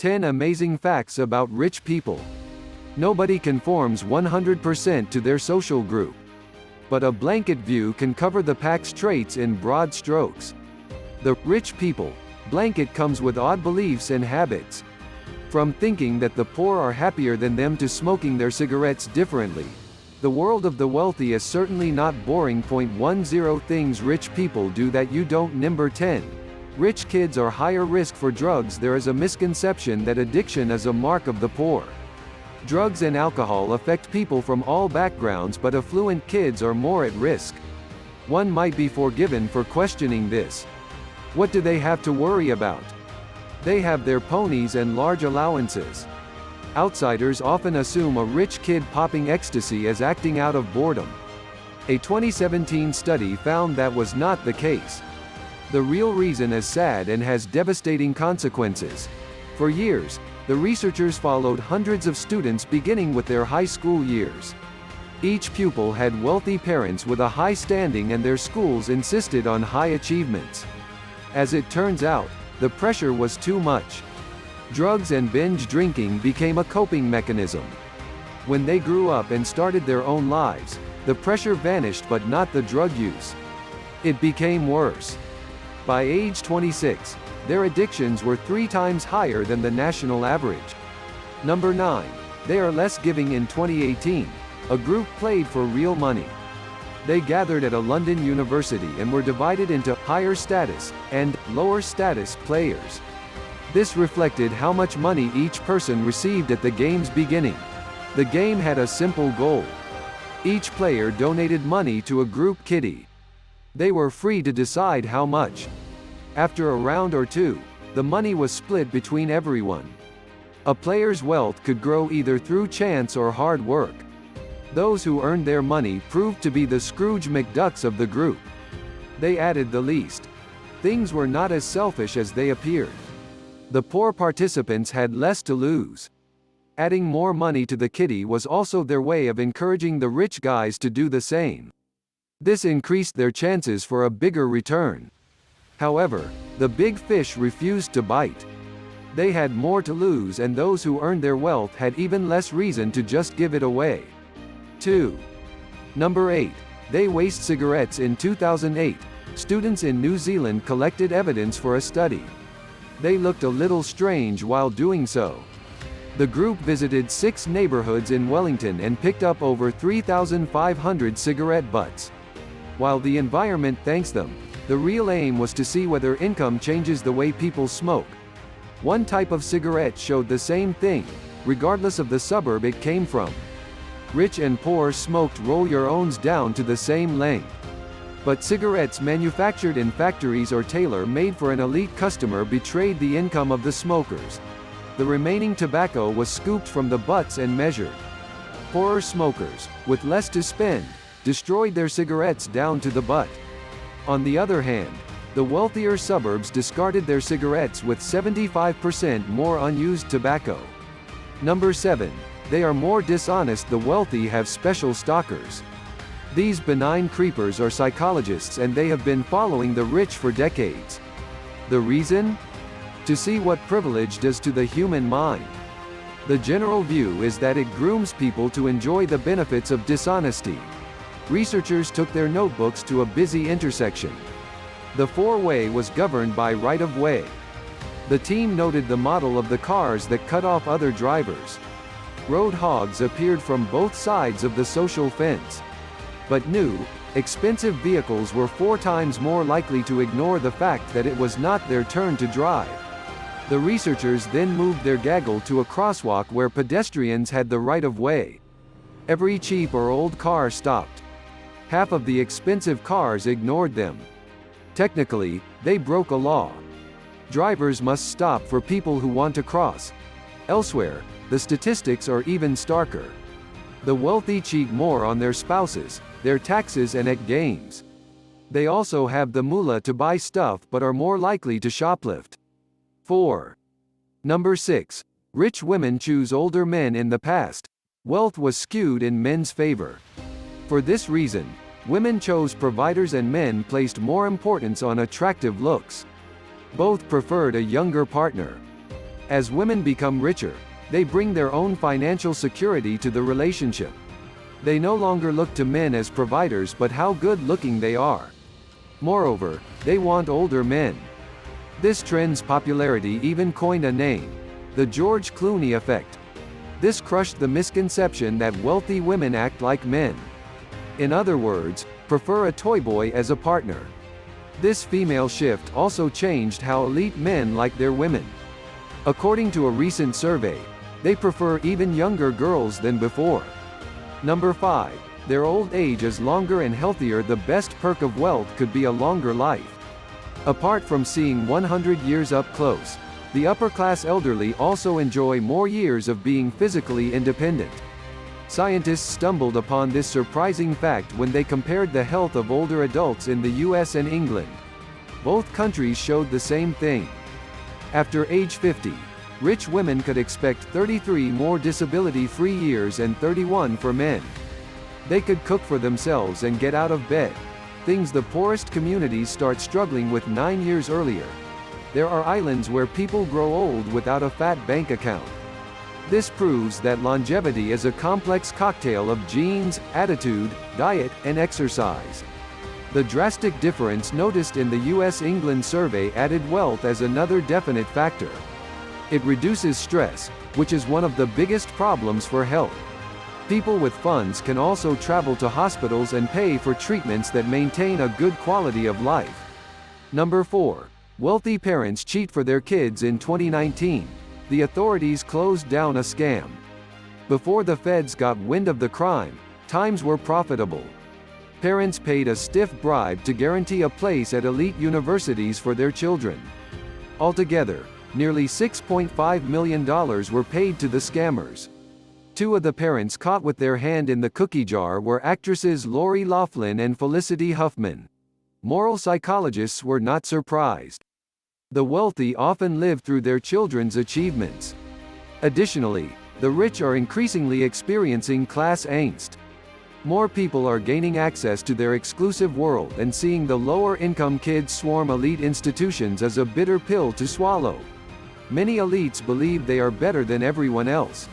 10 Amazing Facts About Rich People. Nobody conforms 100% to their social group. But a blanket view can cover the pack's traits in broad strokes. The rich people blanket comes with odd beliefs and habits. From thinking that the poor are happier than them to smoking their cigarettes differently. The world of the wealthy is certainly not boring. 10 Things rich people do that you don't. Number 10. Rich kids are higher risk for drugs. There is a misconception that addiction is a mark of the poor. Drugs and alcohol affect people from all backgrounds, but affluent kids are more at risk. One might be forgiven for questioning this. What do they have to worry about? They have their ponies and large allowances. Outsiders often assume a rich kid popping ecstasy as acting out of boredom. A 2017 study found that was not the case. The real reason is sad and has devastating consequences. For years, the researchers followed hundreds of students beginning with their high school years. Each pupil had wealthy parents with a high standing, and their schools insisted on high achievements. As it turns out, the pressure was too much. Drugs and binge drinking became a coping mechanism. When they grew up and started their own lives, the pressure vanished, but not the drug use. It became worse. By age 26, their addictions were 3 times higher than the national average. Number 9. They are less giving. In 2018, a group played for real money. They gathered at a London university and were divided into higher status and lower status players. This reflected how much money each person received at the game's beginning. The game had a simple goal. Each player donated money to a group kitty. They were free to decide how much. After a round or two, the money was split between everyone. A player's wealth could grow either through chance or hard work. Those who earned their money proved to be the Scrooge McDucks of the group. They added the least. Things were not as selfish as they appeared. The poor participants had less to lose. Adding more money to the kitty was also their way of encouraging the rich guys to do the same. This increased their chances for a bigger return. However, the big fish refused to bite. They had more to lose, and those who earned their wealth had even less reason to just give it away. 2. Number 8. They waste cigarettes. In 2008, students in New Zealand collected evidence for a study. They looked a little strange while doing so. The group visited 6 neighborhoods in Wellington and picked up over 3,500 cigarette butts. While the environment thanks them, the real aim was to see whether income changes the way people smoke. One type of cigarette showed the same thing, regardless of the suburb it came from. Rich and poor smoked roll-your-owns down to the same length. But cigarettes manufactured in factories or tailor-made for an elite customer betrayed the income of the smokers. The remaining tobacco was scooped from the butts and measured. Poorer smokers, with less to spend, destroyed their cigarettes down to the butt. On the other hand, the wealthier suburbs discarded their cigarettes with 75% more unused tobacco. Number 7. They are more dishonest. The wealthy have special stalkers. These benign creepers are psychologists, and they have been following the rich for decades. The reason? To see what privilege does to the human mind. The general view is that it grooms people to enjoy the benefits of dishonesty. Researchers took their notebooks to a busy intersection. The four-way was governed by right-of-way. The team noted the model of the cars that cut off other drivers. Road hogs appeared from both sides of the social fence. But new, expensive vehicles were 4 times more likely to ignore the fact that it was not their turn to drive. The researchers then moved their gaggle to a crosswalk where pedestrians had the right-of-way. Every cheap or old car stopped. Half of the expensive cars ignored them. Technically, they broke a law. Drivers must stop for people who want to cross. Elsewhere, the statistics are even starker. The wealthy cheat more on their spouses, their taxes, and at games. They also have the moolah to buy stuff but are more likely to shoplift. 4. Number 6. Rich women choose older men. In the past, wealth was skewed in men's favor. For this reason, women chose providers and men placed more importance on attractive looks. Both preferred a younger partner. As women become richer, they bring their own financial security to the relationship. They no longer look to men as providers but how good-looking they are. Moreover, they want older men. This trend's popularity even coined a name: the George Clooney effect. This crushed the misconception that wealthy women act like men. In other words, prefer a toy boy as a partner. This female shift also changed how elite men like their women. According to a recent survey, they prefer even younger girls than before. Number 5. Their old age is longer and healthier. The best perk of wealth could be a longer life. Apart from seeing 100 years up close, the upper-class elderly also enjoy more years of being physically independent. Scientists stumbled upon this surprising fact when they compared the health of older adults in the US and England. Both countries showed the same thing. After age 50, rich women could expect 33 more disability-free years and 31 for men. They could cook for themselves and get out of bed, things the poorest communities start struggling with 9 years earlier. There are islands where people grow old without a fat bank account. This proves that longevity is a complex cocktail of genes, attitude, diet, and exercise. The drastic difference noticed in the US-England survey added wealth as another definite factor. It reduces stress, which is one of the biggest problems for health. People with funds can also travel to hospitals and pay for treatments that maintain a good quality of life. Number 4. Wealthy parents cheat for their kids. In 2019, the authorities closed down a scam. Before the feds got wind of the crime, times were profitable. Parents paid a stiff bribe to guarantee a place at elite universities for their children. Altogether, nearly $6.5 million were paid to the scammers. 2 of the parents caught with their hand in the cookie jar were actresses Lori Loughlin and Felicity Huffman. Moral psychologists were not surprised. The wealthy often live through their children's achievements. Additionally, the rich are increasingly experiencing class angst. More people are gaining access to their exclusive world, and seeing the lower-income kids swarm elite institutions is a bitter pill to swallow. Many elites believe they are better than everyone else.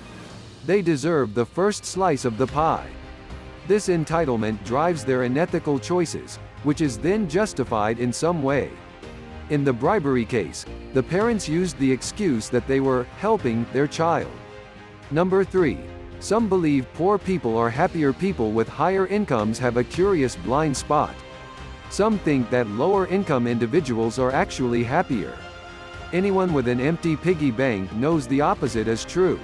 They deserve the first slice of the pie. This entitlement drives their unethical choices, which is then justified in some way. In the bribery case, the parents used the excuse that they were helping their child. Number 3. Some believe poor people are happier. People with higher incomes have a curious blind spot. Some think that lower-income individuals are actually happier. Anyone with an empty piggy bank knows the opposite is true.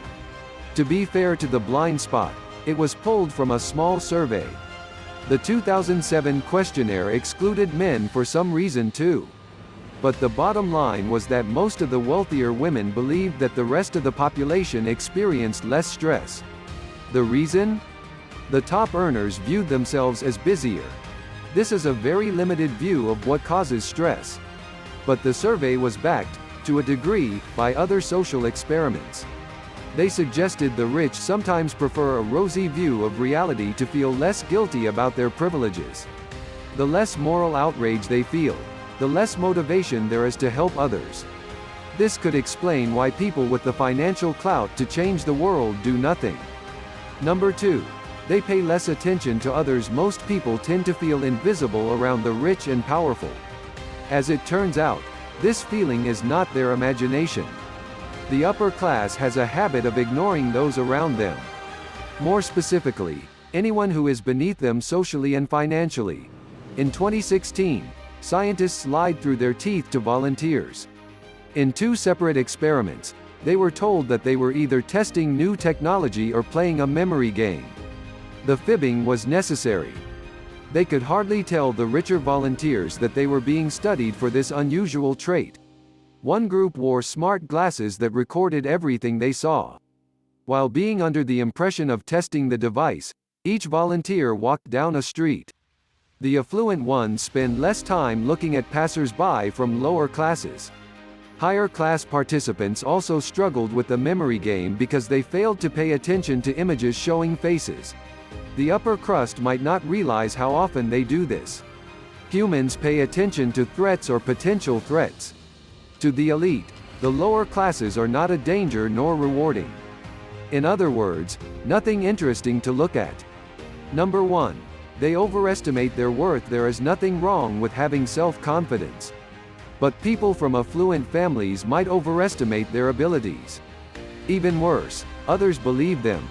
To be fair to the blind spot, it was pulled from a small survey. The 2007 questionnaire excluded men for some reason too. But the bottom line was that most of the wealthier women believed that the rest of the population experienced less stress. The reason? The top earners viewed themselves as busier. This is a very limited view of what causes stress. But the survey was backed, to a degree, by other social experiments. They suggested the rich sometimes prefer a rosy view of reality to feel less guilty about their privileges. The less moral outrage they feel, the less motivation there is to help others. This could explain why people with the financial clout to change the world do nothing. Number 2. They pay less attention to others. Most people tend to feel invisible around the rich and powerful. As it turns out, this feeling is not their imagination. The upper class has a habit of ignoring those around them. More specifically, anyone who is beneath them socially and financially. In 2016, scientists lied through their teeth to volunteers. In 2 separate experiments, they were told that they were either testing new technology or playing a memory game. The fibbing was necessary. They could hardly tell the richer volunteers that they were being studied for this unusual trait. One group wore smart glasses that recorded everything they saw. While being under the impression of testing the device, each volunteer walked down a street. The affluent ones spend less time looking at passers-by from lower classes. Higher class participants also struggled with the memory game because they failed to pay attention to images showing faces. The upper crust might not realize how often they do this. Humans pay attention to threats or potential threats. To the elite, The lower classes are not a danger nor rewarding. In other words, nothing interesting to look at. Number 1. They overestimate their worth. There is nothing wrong with having self-confidence. But people from affluent families might overestimate their abilities. Even worse, others believe them.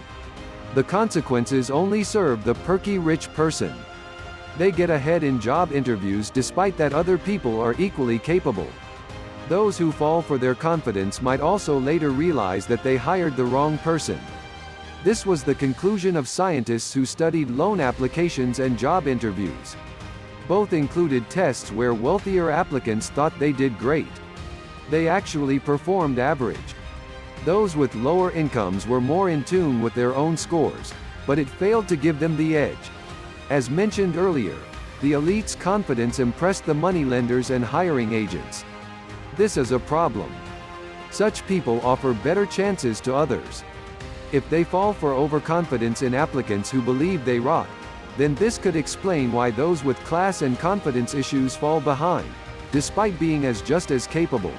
The consequences only serve the perky rich person. They get ahead in job interviews despite that other people are equally capable. Those who fall for their confidence might also later realize that they hired the wrong person. This was the conclusion of scientists who studied loan applications and job interviews. Both included tests where wealthier applicants thought they did great. They actually performed average. Those with lower incomes were more in tune with their own scores, but it failed to give them the edge. As mentioned earlier, the elite's confidence impressed the moneylenders and hiring agents. This is a problem. Such people offer better chances to others. If they fall for overconfidence in applicants who believe they rock, then this could explain why those with class and confidence issues fall behind, despite being just as capable.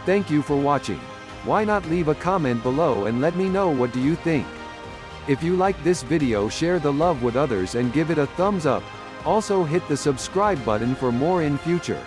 Thank you for watching. Why not leave a comment below and let me know what do you think? If you like this video, share the love with others and give it a thumbs up. Also hit the subscribe button for more in future.